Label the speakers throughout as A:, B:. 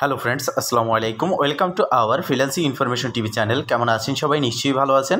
A: Hello friends, আসসালামু আলাইকুম। Welcome to our freelancing information TV channel. কেমন আছেন সবাই? নিশ্চয়ই ভালো আছেন।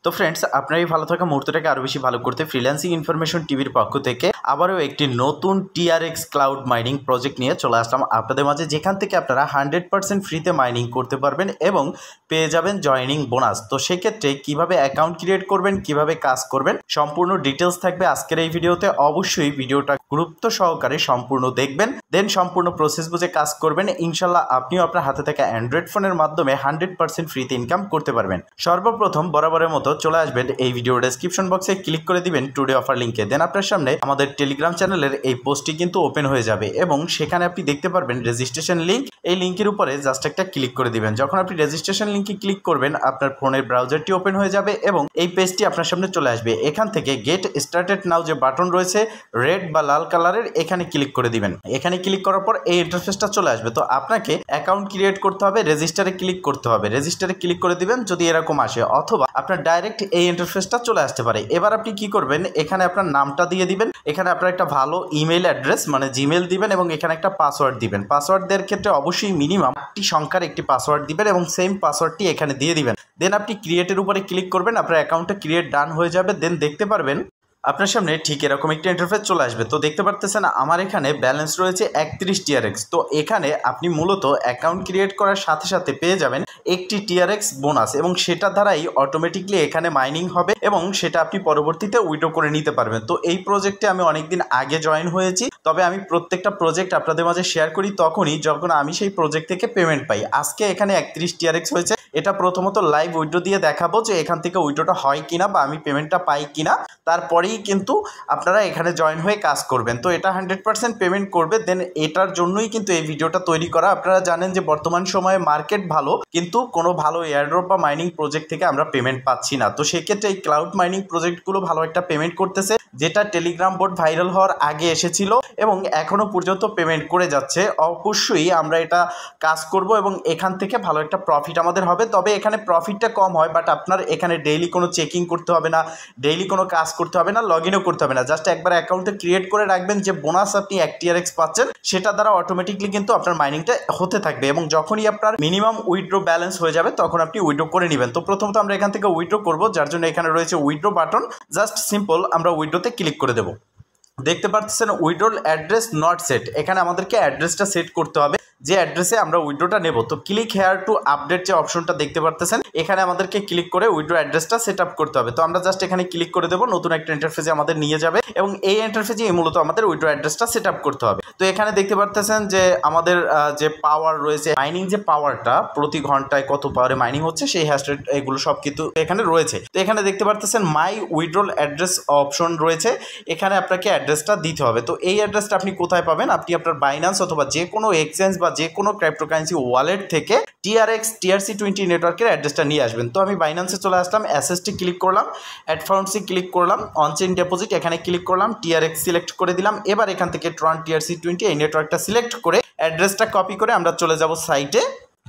A: তো ফ্রেন্ডস, আপনার এই ভালো থাকা মুহূর্তটাকে আরও বেশি ভালো করতে ফ্রিল্যান্সিং ইনফরমেশন টিভির পক্ষ থেকে আবারও একটি নতুন টিআরএক্স ক্লাউড মাইনিং প্রজেক্ট নিয়ে চলে আসলাম আপনাদের মাঝে, যেখান থেকে আপনারা 100% ফ্রিতে মাইনিং করতে পারবেন এবং পেয়ে যাবেন জয়নিং বোনাস। তো সেক্ষেত্রে কীভাবে অ্যাকাউন্ট ক্রিয়েট করবেন, কিভাবে কাজ করবেন, সম্পূর্ণ ডিটেলস থাকবে আজকের এই ভিডিওতে। অবশ্যই ভিডিওটা গুরুত্ব সহকারে সম্পূর্ণ দেখবেন, দেন সম্পূর্ণ প্রসেস বুঝে কাজ করবেন। ইনশাল্লাহ আপনিও আপনার হাতে থাকা অ্যান্ড্রয়েড ফোনের মাধ্যমে 100% ফ্রিতে ইনকাম করতে পারবেন। সর্বপ্রথম বরাবরের মতো চলে আসবেন এই ভিডিও ডেসক্রিপশন বক্সে, ক্লিক করে দিবেন টুডে অফার লিঙ্কে। দেন আপনার সামনে আমাদের টেলিগ্রাম চ্যানেলের এই পোস্টটি কিন্তু ওপেন হয়ে যাবে এবং সেখানে আপনি দেখতে পারবেন রেজিস্ট্রেশন লিঙ্ক। এই লিঙ্কের উপরে জাস্ট একটা ক্লিক করে দিবেন। যখন আপনি রেজিস্ট্রেশন লিঙ্কে ক্লিক করবেন, আপনার ফোনের ব্রাউজারটি ওপেন হয়ে যাবে এবং এই পেজটি আপনার সামনে চলে আসবে। এখান থেকে গেট স্টার্টেড নাও যে বাটন রয়েছে রেড বা লাল কালারের, এখানে ক্লিক করে দিবেন। এখানে ক্লিক করার পর এই ইন্টারফেসটা চলে আসবে। তো আপনাকে অ্যাকাউন্ট ক্রিয়েট করতে হবে, রেজিস্টারে ক্লিক করতে হবে। রেজিস্টারে ক্লিক করে দিবেন যদি এরকম আসে, অথবা আপনার ডাইরেক্ট এই ইন্টারফেসটা চলে আসতে পারে। এবার আপনি কি করবেন, এখানে আপনার নামটা দিয়ে দিবেন, এখানে আপনার একটা ভালো ইমেল অ্যাড্রেস মানে জিমেল দিবেন এবং এখানে একটা পাসওয়ার্ড দিবেন। পাসওয়ার্ড দেওয়ার ক্ষেত্রে অবশ্যই মিনিমাম 8টি সংখ্যার একটি পাসওয়ার্ড দিবেন এবং সেম পাসওয়ার্ডটি এখানে দিয়ে দিবেন। দেন আপনি ক্রিয়েটের উপরে ক্লিক করবেন, আপনার অ্যাকাউন্টটা ক্রিয়েট ডান হয়ে যাবে। দেন দেখতে পারবেন আপনার সামনে ঠিক এরকম একটা ইন্টারফেস চলে আসবে। তো দেখতে পারতেছেন আমার এখানে ব্যালেন্স রয়েছে 31 টিআরএক্স। তো এখানে আপনি মূলত অ্যাকাউন্ট ক্রিয়েট করার সাথে সাথে পেয়ে যাবেন একটি টিআরএক্স বোনাস এবং সেটা দ্বারাই অটোমেটিকলি এখানে মাইনিং হবে এবং সেটা আপনি পরবর্তীতে উইথড্র করে নিতে পারবেন। তো এই প্রজেক্টে আমি অনেকদিন আগে জয়েন হয়েছি, তবে আমি প্রত্যেকটা প্রজেক্ট আপনাদের মাঝে শেয়ার করি তখনই যখন আমি সেই প্রজেক্ট থেকে পেমেন্ট পাই। আজকে এখানে 31 টিআরএক্স হয়েছে। এটা প্রথমত লাইভ উইথড্র দিয়ে দেখাবো যে এখান থেকে উইথড্রটা হয় কিনা বা আমি পেমেন্টটা পাই কিনা, তারপরেই কিন্তু আপনারা এখানে জয়েন হয়ে কাজ করবেন। তো এটা 100% পেমেন্ট করবে। দেন এটার জন্যই কিন্তু এই ভিডিওটা তৈরি করা। আপনারা জানেন যে বর্তমান সময়ে মার্কেট ভালো, কিন্তু কোনো ভালো এয়ারড্রপ বা মাইনিং প্রজেক্ট থেকে আমরা পেমেন্ট পাচ্ছি না। তো সেক্ষেত্রে এই ক্লাউড মাইনিং প্রজেক্টগুলো ভালো একটা পেমেন্ট করতেছে, যেটা টেলিগ্রাম বোর্ড ভাইরাল হওয়ার আগে এসেছিল এবং এখনও পর্যন্ত পেমেন্ট করে যাচ্ছে। অবশ্যই আমরা এটা কাজ করব এবং এখান থেকে ভালো একটা প্রফিট আমাদের হবে। তবে এখানে প্রফিটটা কম হয়, বাট আপনার এখানে ডেইলি কোনো চেকিং করতে হবে না, ডেইলি কোনো কাজ করতে হবে না, লগ ইনও করতে হবে না। জাস্ট একবার অ্যাকাউন্টে ক্রিয়েট করে রাখবেন, যে বোনাস আপনি 1 টিআরএক্স পাচ্ছেন সেটা দ্বারা অটোমেটিকলি কিন্তু আপনার মাইনিংটা হতে থাকবে এবং যখনই আপনার মিনিমাম উইথড্র ব্যালেন্স হয়ে যাবে তখন আপনি উইথড্র করে নেবেন। তো প্রথমত আমরা এখান থেকে উইথড্র করব, যার জন্য এখানে রয়েছে উইথড্র বাটন। জাস্ট সিম্পল আমরা উইথড্রতে ক্লিক করে দেবো। দেখতে পাচ্ছেন উইথড্রল অ্যাড্রেস নট সেট, এখানে আমাদেরকে অ্যাড্রেসটা সেট করতে হবে যে অ্যাড্রেসে আমরা উইথড্রটা নেব। তো ক্লিক হেয়ার টু আপডেট যে অপশনটা দেখতে পারতেছেন, এখানে আমাদেরকে ক্লিক করে উইথড্র অ্যাড্রেসটা সেট আপ করতে হবে। তো আমরা জাস্ট এখানে ক্লিক করে দেবো, নতুন একটা ইন্টারফেসে আমাদের নিয়ে যাবে এবং এই ইন্টারফেসে মূলত আমাদের উইথড্র অ্যাড্রেসটা সেট আপ করতে হবে। তো এখানে দেখতে পারতেছেন যে আমাদের যে পাওয়ার রয়েছে, মাইনিং যে পাওয়ারটা প্রতি ঘন্টায় কত পাওয়ারে মাইনিং হচ্ছে সেই হ্যাশট্যাগ এগুলো সব কিছু এখানে রয়েছে। তো এখানে দেখতে পারতেছেন মাই উইথড্রল অ্যাড্রেস অপশন রয়েছে, এখানে আপনাকে অ্যাড্রেসটা দিতে হবে। তো এই অ্যাড্রেসটা আপনি কোথায় পাবেন? আপনি আপনার বাইন্যান্স অথবা যে কোনো এক্সচেঞ্জ বা যে কোনো ক্রিপ্টোকারেন্সি ওয়ালেট থেকে TRC20 নেটওয়ার্কের অ্যাড্রেসটা নিয়ে আসবেন। তো আমি বাইন্যান্সে চলে আসলাম, অ্যাসেসটি ক্লিক করলাম, অ্যাড ফাউন্ডসে ক্লিক করলাম, অনচেইন ডিপোজিট এখানে ক্লিক করলাম, TRX সিলেক্ট করে দিলাম। এবার এখান থেকে ট্রন TRC20 এই নেটওয়ার্কটা সিলেক্ট করে অ্যাড্রেসটা কপি করে আমরা চলে যাব সাইটে।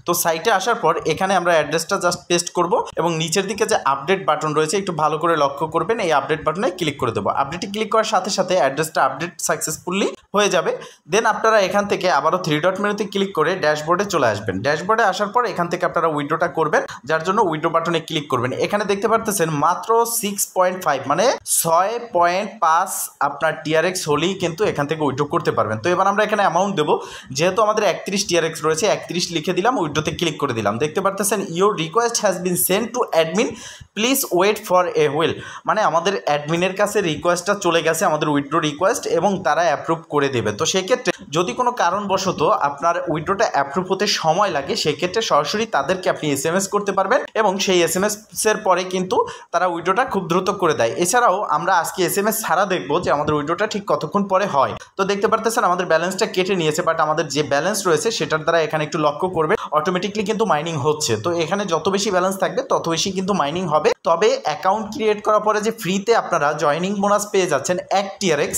A: তো সাইটে আসার পর এখানে আমরা অ্যাড্রেসটা জাস্ট পেস্ট করব এবং নিচের দিকে যে আপডেট বাটন রয়েছে একটু ভালো করে লক্ষ্য করবেন, এই আপডেট বাটনে ক্লিক করে দেবো। আপডেটে ক্লিক করার সাথে সাথে অ্যাড্রেসটা আপডেট সাকসেসফুলি হয়ে যাবে। দেন আপনারা এখান থেকে আবারও 3 ডট মেনুতে ক্লিক করে ড্যাশবোর্ডে চলে আসবেন। ড্যাশবোর্ডে আসার পর এখান থেকে আপনারা উইথড্রটা করবেন, যার জন্য উইথড্র বাটনে ক্লিক করবেন। এখানে দেখতে পারতেছেন মাত্র 6.5 মানে 6.5 আপনার টিআরএক্স হলেই কিন্তু এখান থেকে উইথড্র করতে পারবেন। তো এবার আমরা এখানে অ্যামাউন্ট দেবো, যেহেতু আমাদের 31 টিআরএক্স রয়েছে 31 লিখে দিলাম, উইথড্রোতে ক্লিক করে দিলাম। দেখতে পারতেছেন your request has been send to admin, please wait for a while, মানে আমাদের অ্যাডমিনের কাছে রিকোয়েস্টটা চলে গেছে, আমাদের উইথড্র রিকোয়েস্ট, এবং তারা অ্যাপ্রুভ করে দেবে। তো সেক্ষেত্রে যদি কোনো কারণবশত আপনার উইথড্রটা অ্যাপ্রুভ হতে সময় লাগে, সেক্ষেত্রে সরাসরি তাদেরকে আপনি SMS করতে পারবেন এবং সেই SMS-এর পরে কিন্তু তারা উইথড্রটা খুব দ্রুত করে দেয়। এছাড়াও আমরা আজকে SMS ছাড়া দেখবো যে আমাদের উইথড্রটা ঠিক কতক্ষণ পরে হয়। তো দেখতে পারতেছেন আমাদের ব্যালেন্সটা কেটে নিয়েছে, বাট আমাদের যে ব্যালেন্স রয়েছে সেটার দ্বারা এখানে একটু লক্ষ্য করবে অটোমেটিকলি কিন্তু মাইনিং হচ্ছে। তো এখানে যত বেশি ব্যালেন্স থাকবে তত বেশি কিন্তু মাইনিং হবে। তবে অ্যাকাউন্ট ক্রিয়েট করার পরে যে ফ্রিতে আপনারা জয়নিং বোনাস পেয়ে যাচ্ছেন 1 TRX,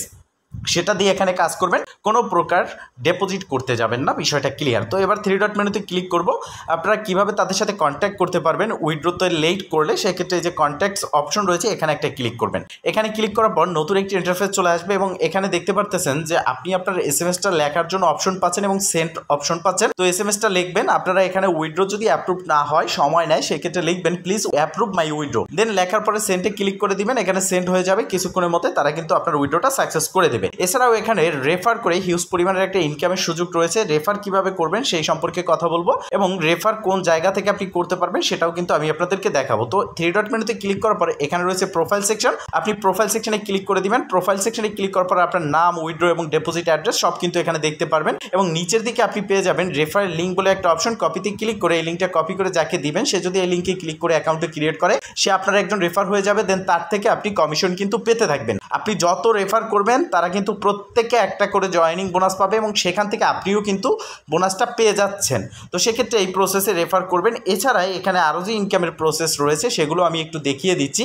A: সেটা দিয়ে এখানে কাজ করবেন, কোনো প্রকার ডিপোজিট করতে যাবেন না, বিষয়টা ক্লিয়ার। তো এবার 3 ডট মেনুতে ক্লিক করব। আপনারা কিভাবে তাদের সাথে কন্ট্যাক্ট করতে পারবেন উইথড্রোতে লেট করলে, সেক্ষেত্রে এই যে কন্ট্যাক্টস অপশন রয়েছে এখানে একটা ক্লিক করবেন। এখানে ক্লিক করার পর নতুন একটি ইন্টারফেস চলে আসবে এবং এখানে দেখতে পারতেছেন যে আপনি আপনার এসএমএসটা লেখার জন্য অপশন পাচ্ছেন এবং সেন্ড অপশন পাচ্ছেন। তো এসএমএসটা লিখবেন, আপনারা এখানে উইথড্রো যদি অ্যাপ্রুভ না হয়, সময় নেয়, সেক্ষেত্রে লিখবেন প্লিজ অ্যাপ্রুভ মাই উইথড্রো, দেন লেখার পরে সেন্ডে ক্লিক করে দিবেন। এখানে সেন্ড হয়ে যাবে, কিছুক্ষণের মধ্যে তারা কিন্তু আপনার উইথড্রোটা সাকসেস করে দেবে। এছাড়াও এখানে রেফার করে হিউজ পরিমাণের একটা ইনকামের সুযোগ রয়েছে। রেফার কিভাবে করবেন সেই সম্পর্কে কথা বলবো এবং রেফার কোন জায়গা থেকে আপনি করতে পারবেন সেটাও কিন্তু আমি আপনাদেরকে দেখাবো। তো 3 ডট মেনুতে ক্লিক করার পরে এখানে রয়েছে প্রোফাইল সেকশন, আপনি প্রোফাইল সেকশনে ক্লিক করে দিবেন। প্রোফাইল সেকশনে ক্লিক করার পরে আপনার নাম, উইথড্রো এবং ডিপোজিট অ্যাড্রেস সব কিন্তু এখানে দেখতে পারবেন এবং নিচের দিকে আপনি পেয়ে যাবেন রেফারেল লিঙ্ক বলে একটা অপশন। কপিতে ক্লিক করে এই লিঙ্কটা কপি করে যাকে দিবেন, সে যদি এই লিঙ্কে ক্লিক করে অ্যাকাউন্টে ক্রিয়েট করে, সে আপনার একজন রেফার হয়ে যাবে। দেন তার থেকে আপনি কমিশন কিন্তু পেতে থাকবেন। আপনি যত রেফার করবেন তারা কিন্তু প্রত্যেকে একটা করে জয়েনিং বোনাস পাবে এবং সেখান থেকে আপনিও কিন্তু বোনাসটা পেয়ে যাচ্ছেন। তো সেক্ষেত্রে এই প্রসেসে রেফার করবেন। এছাড়া এখানে আরও যে ইনকামের প্রসেস রয়েছে সেগুলো আমি একটু দেখিয়ে দিচ্ছি।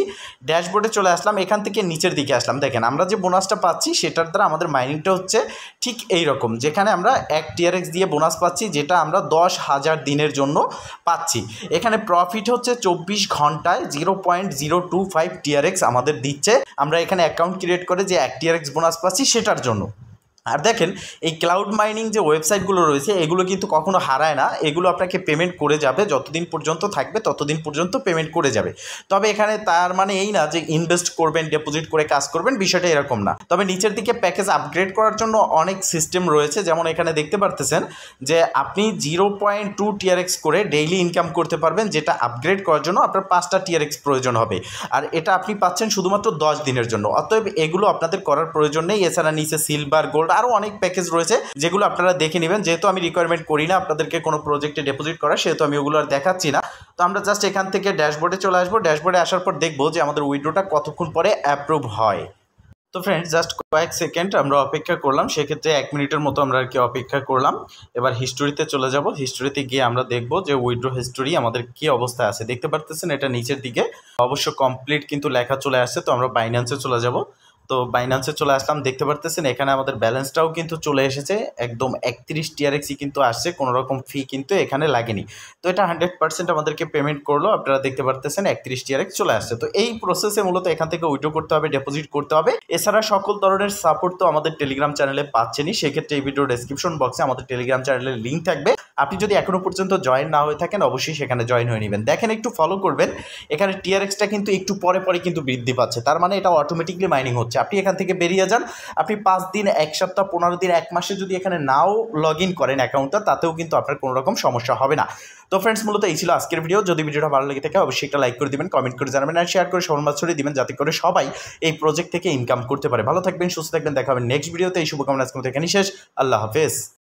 A: ড্যাশবোর্ডে চলে আসলাম, এখান থেকে নিচের দিকে আসলাম। দেখেন আমরা যে বোনাসটা পাচ্ছি সেটার দ্বারা আমাদের মাইনিংটা হচ্ছে ঠিক এই রকম, যেখানে আমরা 1 TRX দিয়ে বোনাস পাচ্ছি, যেটা আমরা 10,000 দিনের জন্য পাচ্ছি। এখানে প্রফিট হচ্ছে 24 ঘন্টায় 0.025 TRX আমাদের দিচ্ছে। আমরা এখানে অ্যাকাউন্ট ক্রিয়েট করে যে 1 TRX বোনাস পাচ্ছি সেটার জন্য। আর দেখেন এই ক্লাউড মাইনিং যে ওয়েবসাইটগুলো রয়েছে এগুলো কিন্তু কখনো হারায় না, এগুলো আপনাকে পেমেন্ট করে যাবে, যতদিন পর্যন্ত থাকবে ততদিন পর্যন্ত পেমেন্ট করে যাবে। তবে এখানে তার মানে এই না যে ইনভেস্ট করবেন, ডিপোজিট করে কাজ করবেন, বিষয়টা এরকম না। তবে নিচের দিকে প্যাকেজ আপগ্রেড করার জন্য অনেক সিস্টেম রয়েছে, যেমন এখানে দেখতে পারতেছেন যে আপনি 0.2 TRX করে ডেইলি ইনকাম করতে পারবেন, যেটা আপগ্রেড করার জন্য আপনার 5টা TRX প্রয়োজন হবে। আর এটা আপনি পাচ্ছেন শুধুমাত্র 10 দিনের জন্য। অতএব এগুলো আপনাদের করার প্রয়োজন নেই। এছাড়া নিচে সিলভার, গোল্ড আরও অনেক প্যাকেজ রয়েছে যেগুলো আপনারা দেখে নেবেন। যেহেতু আমি রিকোয়ারমেন্ট করি না আপনাদেরকে কোনো প্রজেক্টে ডিপোজিট করা, সেহেতু আমি ওগুলো আর দেখাচ্ছি না। তো আমরা জাস্ট এখান থেকে ড্যাশবোর্ডে চলে আসবো। ড্যাশবোর্ডে আসার পর দেখবো যে আমাদের উইথড্রোটা কতক্ষণ পরে অ্যাপ্রুভ হয়। তো ফ্রেন্ডস জাস্ট কয়েক সেকেন্ড আমরা অপেক্ষা করলাম, সেক্ষেত্রে 1 মিনিটের মতো আমরা আর কি অপেক্ষা করলাম। এবার হিস্টোরিতে চলে যাব। হিস্টোরিতে গিয়ে আমরা দেখব যে উইথড্র হিস্টোরি আমাদের কী অবস্থায় আছে। দেখতে পারতেছেন এটা নিচের দিকে অবশ্য কমপ্লিট কিন্তু লেখা চলে আসছে। তো আমরা বাইন্যান্সে চলে যাব। তো বাইন্যান্সে চলে আসলাম, দেখতে পারতেছেন এখানে আমাদের ব্যালেন্সটাও কিন্তু চলে এসেছে, একদম 31 TRXই কিন্তু আসছে, কোনো রকম ফি কিন্তু এখানে লাগেনি। তো এটা 100% আমাদেরকে পেমেন্ট করলো, আপনারা দেখতে পারতেছেন 31 TRX চলে আসছে। তো এই প্রসেসে মূলত এখান থেকে উইথড্র করতে হবে, ডিপোজিট করতে হবে। এছাড়া সকল ধরনের সাপোর্ট তো আমাদের টেলিগ্রাম চ্যানেলে পাচ্ছেনই, সেক্ষেত্রে এই ভিডিও ডেসক্রিপশন বক্সে আমাদের টেলিগ্রাম চ্যানেলের লিঙ্ক থাকবে। আপনি যদি এখনো পর্যন্ত জয়েন না হয়ে থাকেন অবশ্যই সেখানে জয়েন হয়ে নেবেন। দেখেন একটু ফলো করবেন, এখানে TRXটা কিন্তু একটু পরে পরে কিন্তু বৃদ্ধি পাচ্ছে, তার মানে এটা অটোমেটিকলি মাইনিং হচ্ছে। আপনি এখান থেকে বেরিয়ে যান, আপনি 5 দিন, 1 সপ্তাহ, 15 দিন, 1 মাসে যদি এখানে নাও লগ ইন করেন অ্যাকাউন্টটা, তাতেও কিন্তু আপনার কোনো রকম সমস্যা হবে না। তো ফ্রেন্ডস মূলত এই ছিল আজকের ভিডিও। যদি ভিডিওটা ভালো লেগে থাকে অবশ্যই একটা লাইক করে দিবেন, কমেন্ট করে জানাবেন আর শেয়ার করে সবার মাঝে ছড়িয়ে দিবেন, যাতে করে সবাই এই প্রজেক্ট থেকে ইনকাম করতে পারে। ভালো থাকবেন, সুস্থ থাকবেন, দেখা হবে নেক্সট ভিডিওতে। এই শুভকামনা আজকে এখানেই শেষ। আল্লাহ হাফেজ।